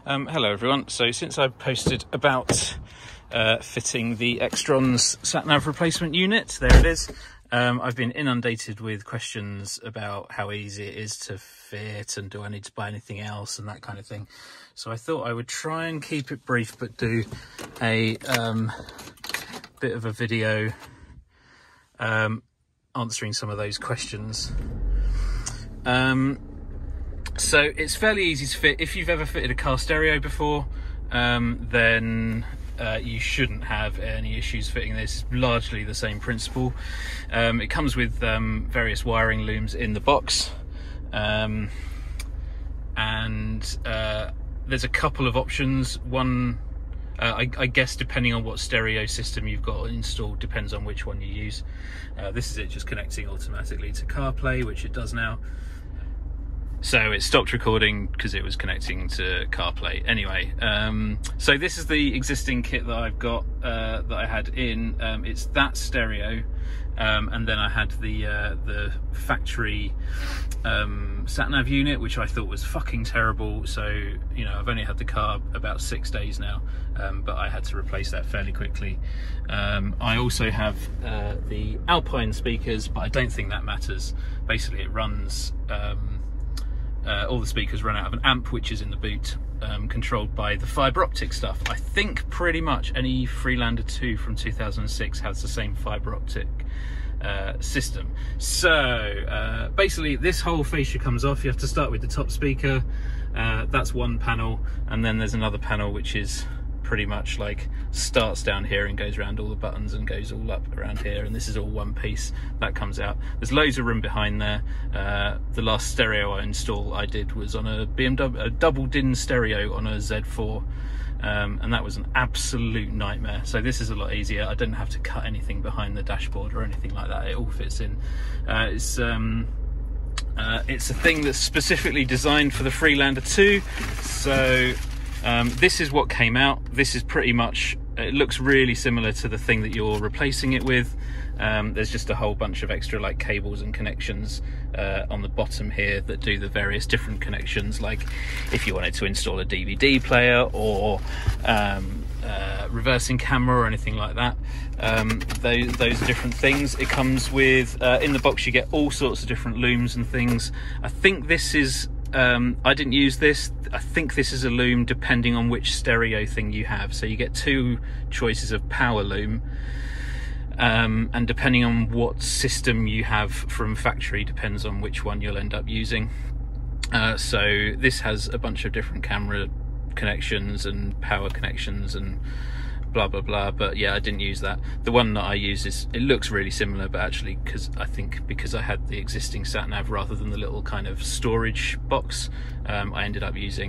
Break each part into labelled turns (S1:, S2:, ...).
S1: Hello everyone. So since I've posted about fitting the Xtrons sat-nav replacement unit, there it is, I've been inundated with questions about how easy it is to fit and do I need to buy anything else and that kind of thing. So I thought I would try and keep it brief but do a bit of a video answering some of those questions. So it's fairly easy to fit. If you've ever fitted a car stereo before, then you shouldn't have any issues fitting this. Largely the same principle. It comes with various wiring looms in the box, and there's a couple of options. One, I guess depending on what stereo system you've got installed, depends on which one you use. This is it just connecting automatically to CarPlay, which it does now. So it stopped recording because it was connecting to CarPlay. Anyway, so this is the existing kit that I've got, that I had in. It's that stereo, and then I had the factory sat-nav unit, which I thought was fucking terrible. So, you know, I've only had the car about 6 days now, but I had to replace that fairly quickly. I also have the Alpine speakers, but I don't think that matters. Basically, it runs... all the speakers run out of an amp which is in the boot, controlled by the fibre optic stuff. I think pretty much any Freelander 2 from 2006 has the same fibre optic system. So basically this whole fascia comes off. You have to start with the top speaker. That's one panel, and then there's another panel which is pretty much like starts down here and goes around all the buttons and goes all up around here, and this is all one piece that comes out. There's loads of room behind there. The last stereo I did was on a BMW, a double din stereo on a Z4, and that was an absolute nightmare. So this is a lot easier. I didn't have to cut anything behind the dashboard or anything like that. It all fits in. It's a thing that's specifically designed for the Freelander 2. So this is what came out. This is pretty much, it looks really similar to the thing that you're replacing it with. There's just a whole bunch of extra like cables and connections on the bottom here that do the various different connections, like if you wanted to install a DVD player or reversing camera or anything like that. Those are different things. It comes with, in the box you get all sorts of different looms and things. I think this is, I didn't use this. I think this is a loom depending on which stereo thing you have. So you get two choices of power loom, and depending on what system you have from factory depends on which one you'll end up using. So this has a bunch of different camera connections and power connections and blah blah blah, but yeah, I didn't use that. The one that I use it looks really similar, but actually because I had the existing sat nav rather than the little kind of storage box, I ended up using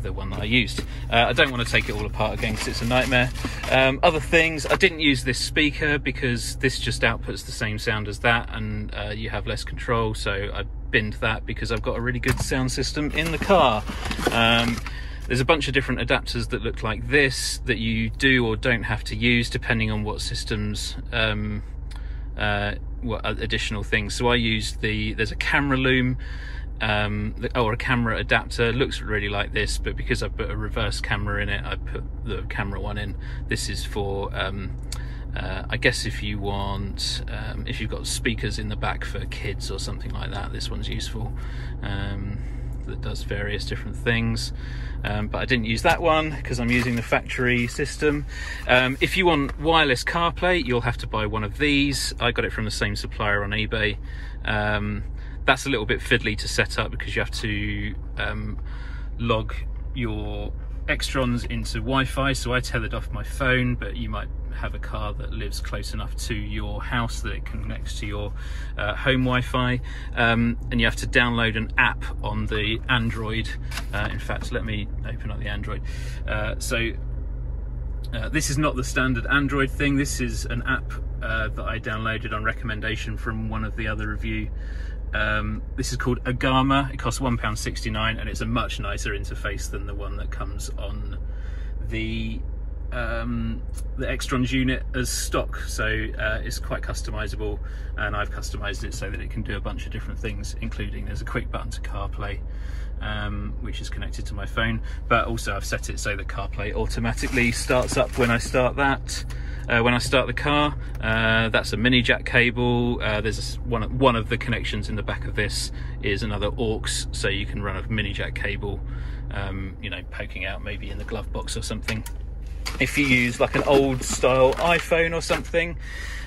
S1: the one that I used. I don't want to take it all apart again because it's a nightmare. Other things, I didn't use this speaker because this just outputs the same sound as that, and you have less control, so I binned that because I've got a really good sound system in the car. There's a bunch of different adapters that look like this that you do or don't have to use depending on what systems, what additional things. So I used there's a camera loom, or a camera adapter. It looks really like this, but because I put a reverse camera in it, I put the camera one in. This is for, I guess if you want, if you've got speakers in the back for kids or something like that, this one's useful. That does various different things, but I didn't use that one because I'm using the factory system. If you want wireless CarPlay, you'll have to buy one of these. I got it from the same supplier on eBay. That's a little bit fiddly to set up because you have to log your Xtrons into Wi-Fi, so I tethered off my phone, but you might have a car that lives close enough to your house that it connects to your home Wi-Fi, and you have to download an app on the Android. In fact, let me open up the Android. This is not the standard Android thing. This is an app that I downloaded on recommendation from one of the other review. This is called Agama. It costs £1.69 and it's a much nicer interface than the one that comes on the Xtrons unit as stock. So it's quite customizable, and I've customized it so that it can do a bunch of different things, including there's a quick button to CarPlay, which is connected to my phone, but also I've set it so that CarPlay automatically starts up when I start that. When I start the car. That's a mini jack cable. There's one of the connections in the back of this is another aux, so you can run a mini jack cable, you know, poking out maybe in the glove box or something. If you use like an old style iPhone or something.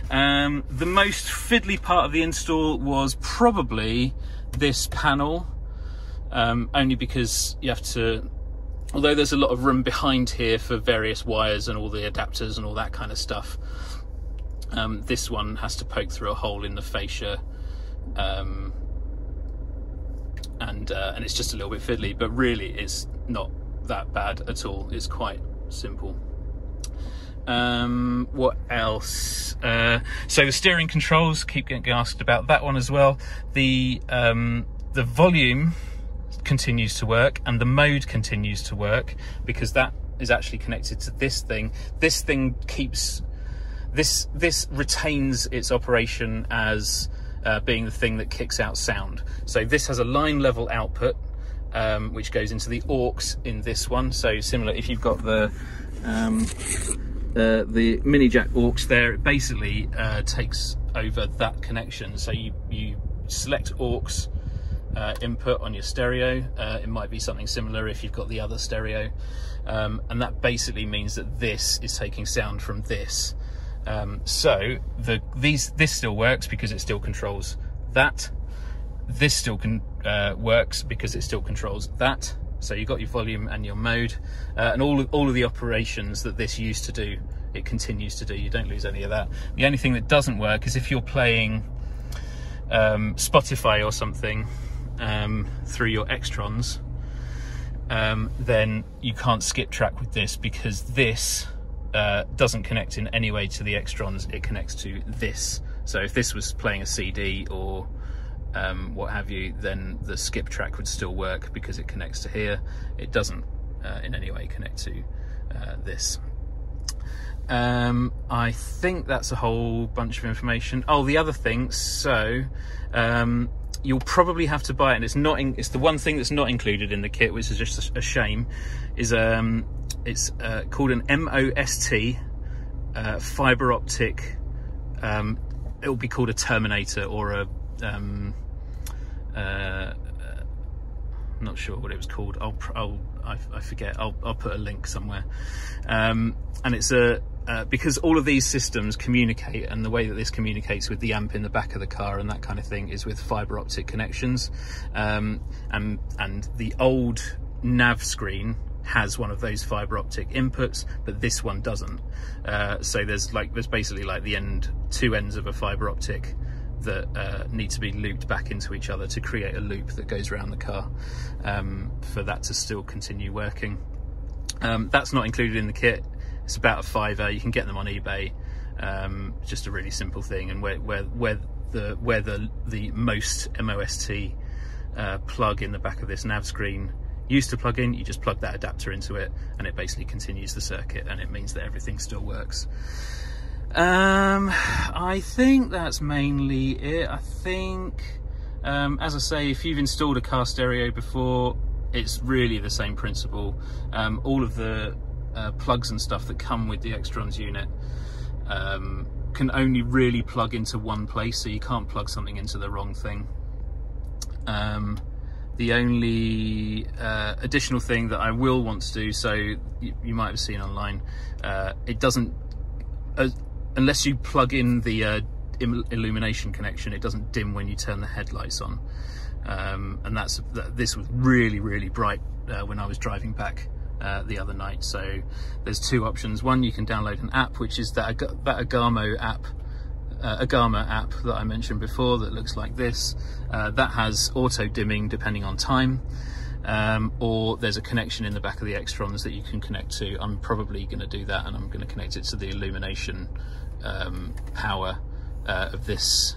S1: The most fiddly part of the install was probably this panel, only because you have to, although there's a lot of room behind here for various wires and all the adapters and all that kind of stuff, this one has to poke through a hole in the fascia, and it's just a little bit fiddly, but really it's not that bad at all. It's quite simple. What else? So the steering controls, keep getting asked about that one as well. The volume continues to work and the mode continues to work because that is actually connected to this thing. This thing keeps this retains its operation as being the thing that kicks out sound. So this has a line level output, which goes into the aux in this one. So similar, if you've got the mini jack aux there, it basically takes over that connection. So you select aux input on your stereo. It might be something similar if you've got the other stereo, and that basically means that this is taking sound from this. So this still works because it still controls that. This still works because it still controls that. So you've got your volume and your mode, and all of the operations that this used to do, it continues to do. You don't lose any of that. The only thing that doesn't work is if you're playing Spotify or something through your Xtrons, then you can't skip track with this because this doesn't connect in any way to the Xtrons. It connects to this. So if this was playing a CD or what have you, then the skip track would still work because it connects to here. It doesn't in any way connect to this. I think that's a whole bunch of information. Oh, the other thing, so you'll probably have to buy it, and it's the one thing that's not included in the kit, which is just a shame, is it's called an MOST fiber optic, it'll be called a terminator or a not sure what it was called. I forget. I'll put a link somewhere. And it's because all of these systems communicate, and the way that this communicates with the amp in the back of the car and that kind of thing is with fiber optic connections. And the old Nav-Screen has one of those fiber optic inputs, but this one doesn't. So there's basically like two ends of a fiber optic that need to be looped back into each other to create a loop that goes around the car, for that to still continue working. That's not included in the kit. It's about a £5. You can get them on eBay. Just a really simple thing, and where the most MOST plug in the back of this Nav-Screen used to plug in, you just plug that adapter into it and it basically continues the circuit, and it means that everything still works. I think that's mainly it. I think, as I say, if you've installed a car stereo before, it's really the same principle. All of the plugs and stuff that come with the Xtrons unit can only really plug into one place, so you can't plug something into the wrong thing. The only additional thing that I will want to do, so you might have seen online, it doesn't, unless you plug in the illumination connection, it doesn't dim when you turn the headlights on. And this was really bright when I was driving back the other night. So there's two options. One, you can download an app, which is that Agama app that I mentioned before, that looks like this. That has auto dimming depending on time, or there's a connection in the back of the Xtrons that you can connect to. I'm probably going to do that, and I'm going to connect it to the illumination power of this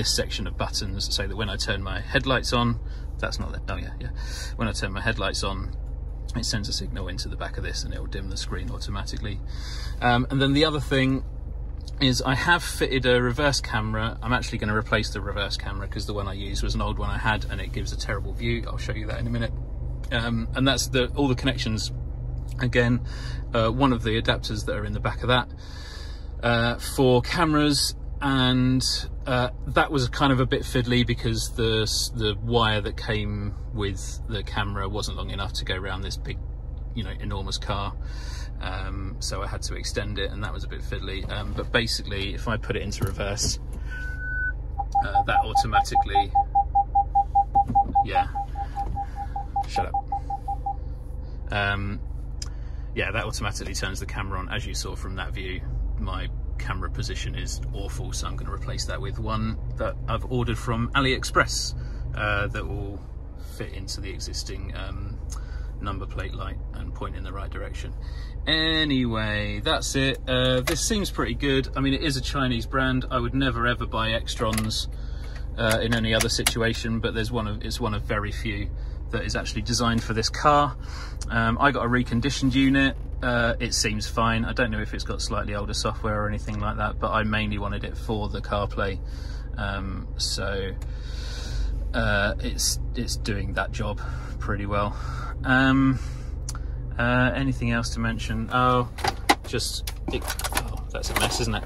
S1: section of buttons, so that when I turn my headlights on, that's not that, oh yeah, when I turn my headlights on, it sends a signal into the back of this and it will dim the screen automatically. And then the other thing is I have fitted a reverse camera. I'm actually going to replace the reverse camera because the one I used was an old one I had and it gives a terrible view. I'll show you that in a minute. And that's all the connections. Again, one of the adapters that are in the back of that for cameras, and that was kind of a bit fiddly because the wire that came with the camera wasn't long enough to go around this big, you know, enormous car. So I had to extend it, and that was a bit fiddly. But basically, if I put it into reverse, that automatically, yeah, shut up. Yeah, that automatically turns the camera on. As you saw from that view, my camera position is awful, so I'm going to replace that with one that I've ordered from AliExpress that will fit into the existing number plate light and point in the right direction. Anyway, that's it. This seems pretty good. I mean, it is a Chinese brand. I would never ever buy Xtrons in any other situation, but it's one of very few that is actually designed for this car. I got a reconditioned unit. It seems fine. I don't know if it's got slightly older software or anything like that, but I mainly wanted it for the CarPlay. So it's doing that job pretty well. Anything else to mention? Oh, that's a mess, isn't it?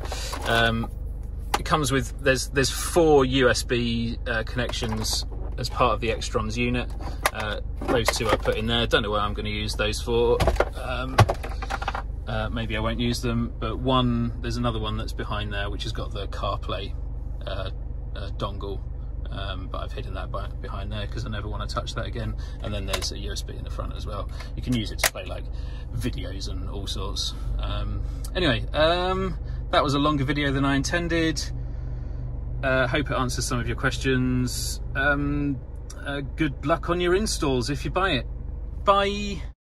S1: It comes with, there's 4 USB connections as part of the Xtrons unit. Those 2 I put in there. Don't know what I'm going to use those for. Maybe I won't use them, but there's another one that's behind there which has got the CarPlay dongle, but I've hidden that behind there because I never want to touch that again. And then there's a USB in the front as well. You can use it to play like videos and all sorts. Anyway, that was a longer video than I intended. Hope it answers some of your questions. Good luck on your installs if you buy it. Bye.